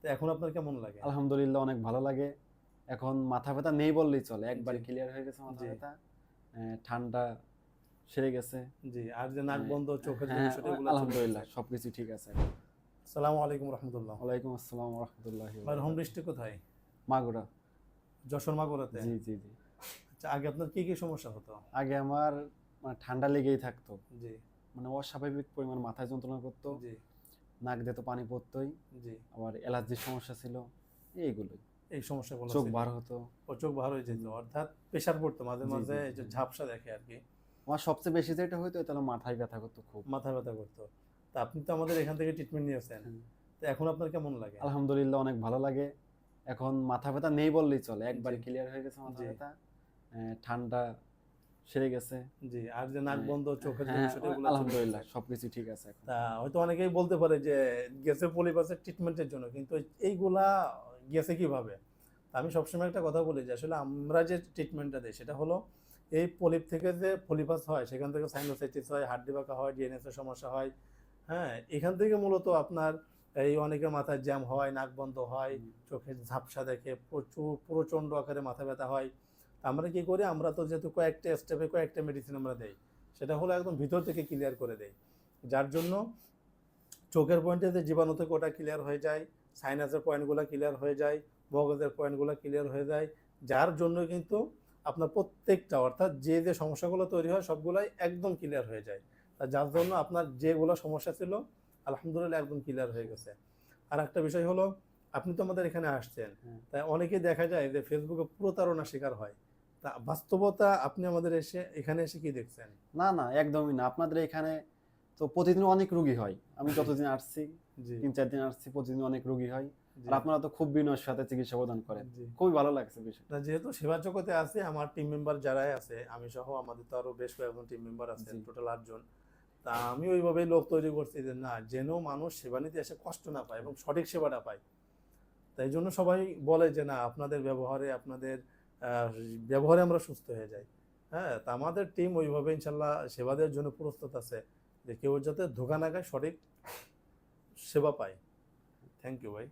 তো এখন আপনার কেমন লাগে? আলহামদুলিল্লাহ অনেক ভালো লাগে। এখন মাথা ব্যথা নেই বললেই চলে। একবারে জি, ক্লিয়ার হয়ে গেছে মাথা জি, ব্যথা। ঠান্ডা সেরে গেছে। জি। আর যে নাক অ্যা বন্ধ, চোখের যে হ্যাঁ, বিষয়টা এগুলো চলে গেছে। আলহামদুলিল্লাহ সবকিছু ঠিক আছে এখন। আসসালামু আলাইকুম রহমতুল্লাহ। ওয়ালাইকুম আসসালাম ওয়া রাহমাতুল্লাহি ওয়া ভাই হোম বারাকাতুহু। ডিস্ট্রিক্ট কোথায়? মাগুরা। যশোর মাগুরাতে? জি, জি, জি। আচ্ছা, আগে আপনার কি সমস্যা হতো? আগে আমার ঠান্ডা লেগেই থাকতো। জি, অস্বাভাবিক পরিমাণ মাথায় যন্ত্রণা করতো। জি, নাক দিয়ে তো পানি পড়তই। জি। আবার অ্যালার্জির সমস্যা ছিল। এইগুলোই। এই সমস্যাগুলো চোখ ছিল। বার হতো। ও চোখ ভার হয়ে যেত। হুম। অর্থাৎ প্রেশার পড়তো মাঝে, জি, মাঝে জি, এই জি, যে জি। ঝাপসা দেখে আরকি। আমার সবচেয়ে বেশি যেটা হইতো এটা হলো মাথায় ব্যথা করতো খুব। মাথা ব্যথা করতো। তা আপনি তো আমাদের এখান থেকে ট্রিটমেন্ট নিয়েছেন। হ্যাঁ। তো এখন আপনার কেমন লাগে? আলহামদুলিল্লাহ অনেক ভালো লাগে। এখন মাথা ব্যথা নেই বললেই চলে। জি, একবারে ক্লিয়ার হয়ে গেছে মাথা জি, ব্যথা। ঠান্ডা সেরে গেছে। জি। আর যে নাক অ্যা বন্ধ, চোখের যে হ্যাঁ, বিষয়টা এগুলো চলে গেছে। আলহামদুলিল্লাহ সবকিছু ঠিক আছে এখন। তা হয়তো অনেকেই বলতে পারে যে গ্যাসের পলিপাসের ট্রিটমেন্টের জন্য। কিন্তু এইগুলা গেছে কিভাবে? আমি সবসময় একটা কথা বলি যে আসলে আমরা যে ট্রিটমেন্টটা দেই সেটা হলো এই পলিপ থেকে যে পলিপাস হয় সেখান থেকে সাইনোসাইটিস হয়, হাড্ডি বাঁকা হয়, ডিএনএস এর সমস্যা হয়। হ্যাঁ? এখান থেকে মূলত আপনার এই অনেকের মাথায় জ্যাম হয়, নাক বন্ধ হয়, হুম, চোখে ঝাপসা দেখে, প্রচুর প্রচণ্ড আকারে মাথা ব্যথা হয়। আমরা কি করি? আমরা তো যেহেতু কয়েকটা স্টেপে কয়েকটা মেডিসিন আমরা দেই। সেটা হলো একদম ভিতর থেকে ক্লিয়ার করে দেই। যার জন্য চোখের পয়েন্টে যে জীবাণু থেকে ওটা ক্লিয়ার হয়ে যায়, সাইনাসের পয়েন্টগুলো ক্লিয়ার হয়ে যায়, মগজের পয়েন্টগুলো ক্লিয়ার হয়ে যায়। যার জন্য কিন্তু আপনার প্রত্যেকটা অর্থাৎ যে সমস্যাগুলো তৈরি হয় সবগুলাই একদম ক্লিয়ার হয়ে যায়। যার জন্য আপনার যেগুলো সমস্যা ছিল আলহামদুলিল্লাহ একদম ক্লিয়ার হয়ে গেছে। আরেকটা বিষয় হলো আপনি তো আমাদের এখানে আসছেন। হ্যাঁ। তাই অনেকেই দেখা যায় যে ফেসবুকে প্রতারণার শিকার হয়। তা বাস্তবতা আপনি আমাদের এখানে এসে কি দেখছেন? না, না একদমই না। আপনাদের এখানে তো প্রতিদিন অনেক রোগী হয়। আমি জি, যতদিন আসছি, জি, ৩-৪ দিন আসছি প্রতিদিন অনেক রোগী হয়। জি, আর আপনারা তো খুব বিনয়ের সাথে চিকিৎসা প্রদান করেন। জি। খুবই ভালো লাগছে বিষয়টা। না যেহেতু সেবা জগতে আছে আমার টিম মেম্বার যারাই আছে আমি সহ আমাদের তো আরো বেশ কয়েকজন টিম মেম্বার আছে জি, টোটাল ৮ জন। তা আমি ওইভাবেই লোক তৈরি করছি যে না যেন মানুষ সেবা নিতে এসে কষ্ট না পায় এবং সঠিক সেবাটা পায়। তাই জন্য সবাই বলে যে না আপনাদের ব্যবহারে আপনাদের ব্যবহারে আমরা সুস্থ হয়ে যাই। হ্যাঁ, তা আমাদের টিম ওইভাবে ইনশাল্লাহ সেবা দেওয়ার জন্য প্রস্তুত আছে যে কেউ যাতে ধোঁকা না খায় সঠিক সেবা পায়। থ্যাংক ইউ ভাই।